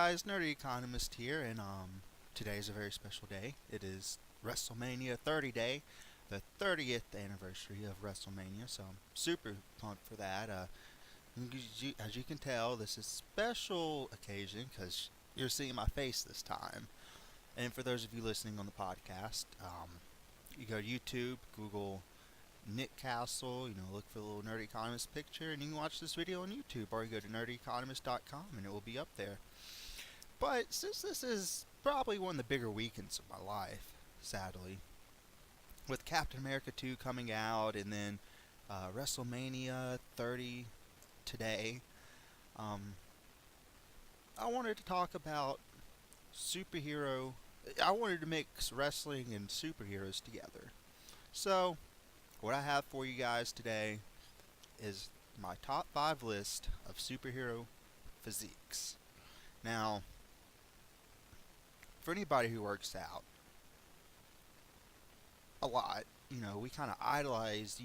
guys, Nerdy Economist here, and today is a very special day. It is WrestleMania 30 Day, the 30th anniversary of WrestleMania, so I'm super pumped for that. As you can tell, this is a special occasion because you're seeing my face this time. And for those of you listening on the podcast, you go to YouTube, Google Nick Castle, look for the little Nerdy Economist picture, and you can watch this video on YouTube, or you go to nerdyeconomist.com and it will be up there. But since this is probably one of the bigger weekends of my life, sadly, with Captain America 2 coming out and then WrestleMania 30 today, I wanted to talk about superhero. I wanted to mix wrestling and superheroes together. So, what I have for you guys today is my top 5 list of superhero physiques. Now, for anybody who works out a lot, we kind of idolize,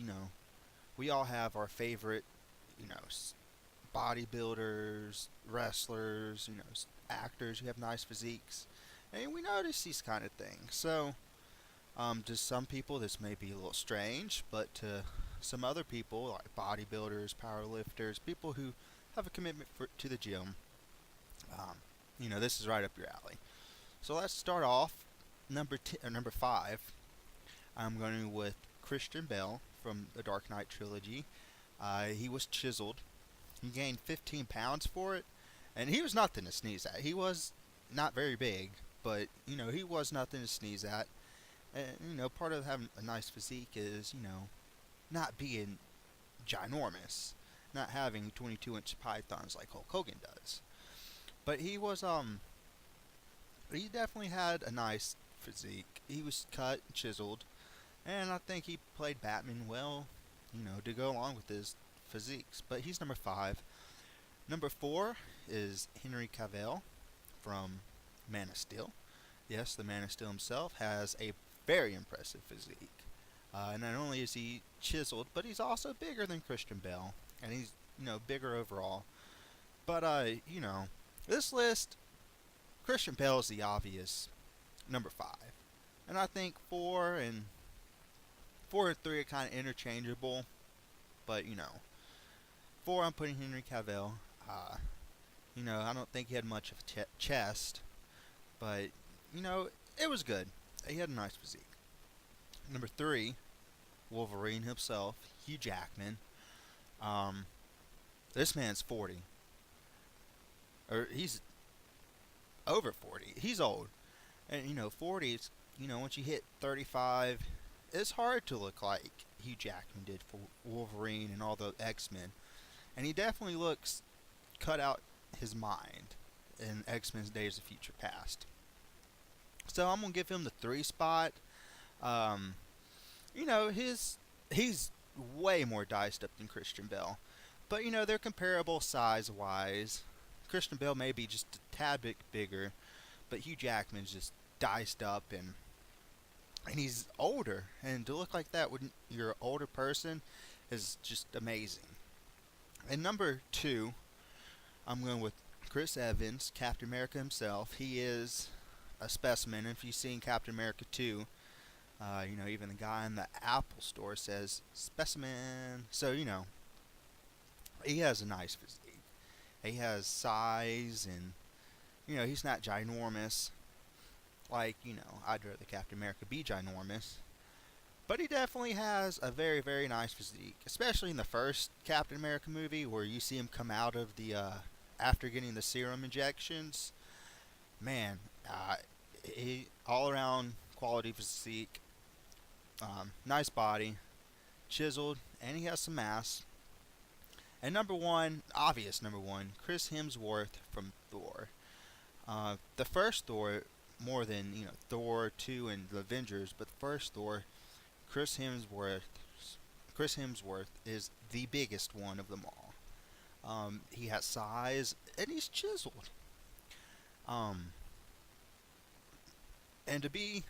we all have our favorite, bodybuilders, wrestlers, actors who have nice physiques. And we notice these kind of things. So, to some people, this may be a little strange, but to some other people, like bodybuilders, powerlifters, people who have a commitment to the gym, this is right up your alley. So let's start off. Number 5, I'm going with Christian Bale from the Dark Knight trilogy. He was chiseled. He gained 15 pounds for it, and he was nothing to sneeze at. He was not very big, but he was nothing to sneeze at. And part of having a nice physique is not being ginormous, not having 22-inch pythons like Hulk Hogan does. But he definitely had a nice physique. He was cut, chiseled, and I think he played Batman well, to go along with his physiques. But he's number 5. Number 4 is Henry Cavill from Man of Steel. Yes, the Man of Steel himself has a very impressive physique. And not only is he chiseled, but he's also bigger than Christian Bale, and he's bigger overall. But this list, Christian Bale is the obvious number 5, and I think 4 and 3 are kind of interchangeable. But 4, I'm putting Henry Cavill. I don't think he had much of a chest, but it was good. He had a nice physique. Number 3, Wolverine himself, Hugh Jackman. This man's 40. Or he's over 40. He's old. And 40 is, once you hit 35, it's hard to look like Hugh Jackman did for Wolverine and all the X-Men. And he definitely looks cut out his mind in X-Men's Days of Future Past. So I'm going to give him the 3 spot. He's way more diced up than Christian Bale. But, they're comparable size-wise. Christian Bale may be just a tad bit bigger, but Hugh Jackman's just diced up, and he's older. And to look like that when you're an older person is just amazing. And number 2, I'm going with Chris Evans, Captain America himself. He is a specimen. If you've seen Captain America 2, even the guy in the Apple store says specimen. So, he has a nice physique. He has size, and, he's not ginormous. Like, I'd rather Captain America be ginormous. But he definitely has a very, very nice physique. Especially in the first Captain America movie, where you see him come out of the, after getting the serum injections. Man, he all-around quality physique. Nice body. Chiseled. And he has some mass. And number 1, obvious number 1, Chris Hemsworth from Thor. The first Thor, more than, Thor 2 and the Avengers, but the first Thor, Chris Hemsworth is the biggest one of them all. He has size, and he's chiseled. And to be,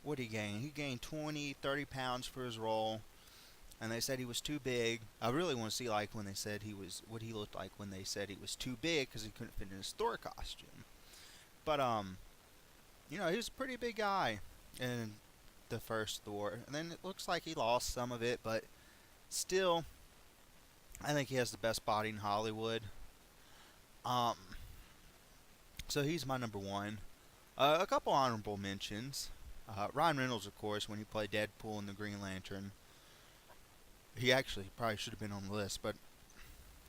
what did he gain? He gained 20, 30 pounds for his role. and they said he was too big. I really want to see like when they said he was what he looked like when they said he was too big because he couldn't fit in his Thor costume. But he was a pretty big guy in the first Thor, and then it looks like he lost some of it, but still, I think he has the best body in Hollywood. Um, so he's my number one. A couple honorable mentions. Ryan Reynolds, of course, when he played Deadpool in the Green Lantern. He actually probably should have been on the list, but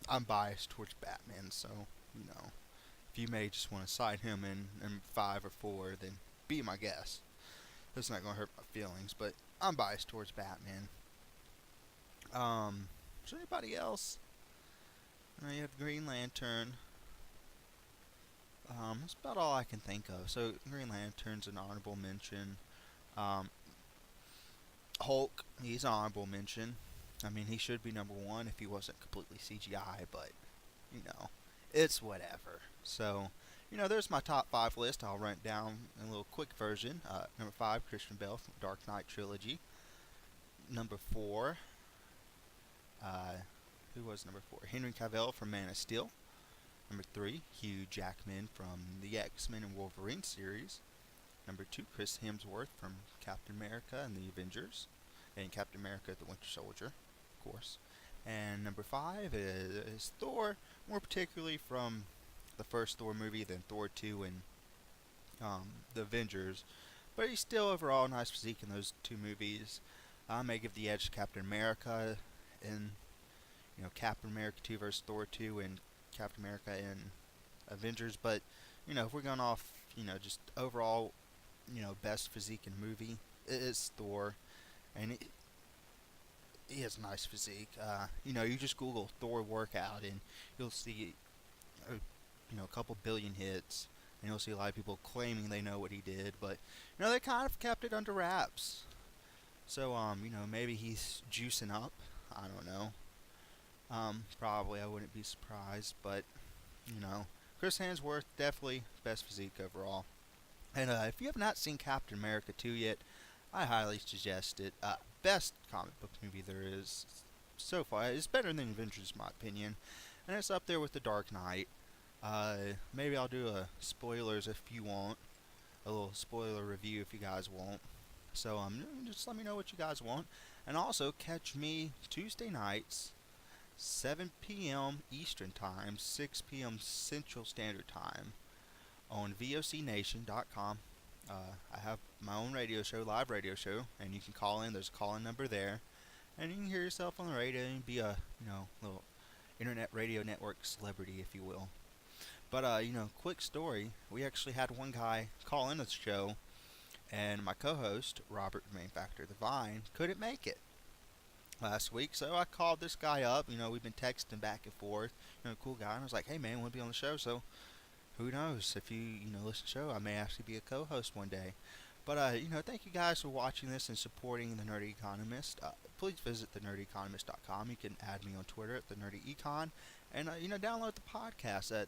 I'm biased towards Batman, so, if you may just want to cite him in 5 or 4, then be my guest. That's not going to hurt my feelings, but I'm biased towards Batman. Is there anybody else? You have Green Lantern. That's about all I can think of. So Green Lantern's an honorable mention. Um, Hulk, he's an honorable mention. I mean, he should be number one if he wasn't completely CGI, but, it's whatever. So, there's my top 5 list. I'll run it down in a little quick version. Number 5, Christian Bale from Dark Knight Trilogy. Number 4, who was number 4? Henry Cavill from Man of Steel. Number 3, Hugh Jackman from the X-Men and Wolverine series. Number 2, Chris Hemsworth from Captain America and the Avengers. And Captain America the Winter Soldier, of course. And number 5 is Thor, more particularly from the first Thor movie than Thor 2 and the Avengers. But he's still overall nice physique in those 2 movies. I may give the edge to Captain America in Captain America 2 versus Thor 2 and Captain America in Avengers. But, if we're going off, just overall, best physique in movie, it's Thor. And he has a nice physique. You just Google Thor workout and you'll see, a couple billion hits. And you'll see a lot of people claiming they know what he did. But, they kind of kept it under wraps. So, maybe he's juicing up. I don't know. Probably, I wouldn't be surprised. But, Chris Hemsworth, definitely best physique overall. And if you have not seen Captain America 2 yet, I highly suggest it. Best comic book movie there is so far. It's better than Avengers, in my opinion. And it's up there with The Dark Knight. Maybe I'll do a spoilers if you want. A little spoiler review if you guys want. So just let me know what you guys want. And also catch me Tuesday nights, 7 p.m. Eastern Time, 6 p.m. Central Standard Time on VOCNation.com. I have my own radio show, live radio show, and you can call in. There's a call-in number there, and you can hear yourself on the radio and be a little internet radio network celebrity, if you will. But quick story. We actually had one guy call in the show, and my co-host Robert Main Factor the Vine couldn't make it last week, so I called this guy up. We've been texting back and forth. Cool guy, and I was like, hey man, want to be on the show? So who knows, if you listen to the show, I may actually be a co-host one day. But thank you guys for watching this and supporting the Nerdy Economist. Please visit thenerdyeconomist.com. You can add me on Twitter at thenerdecon, and download the podcast at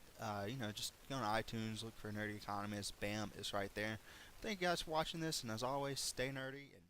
just go on iTunes, look for Nerdy Economist. Bam, it's right there. Thank you guys for watching this, and as always, stay nerdy. And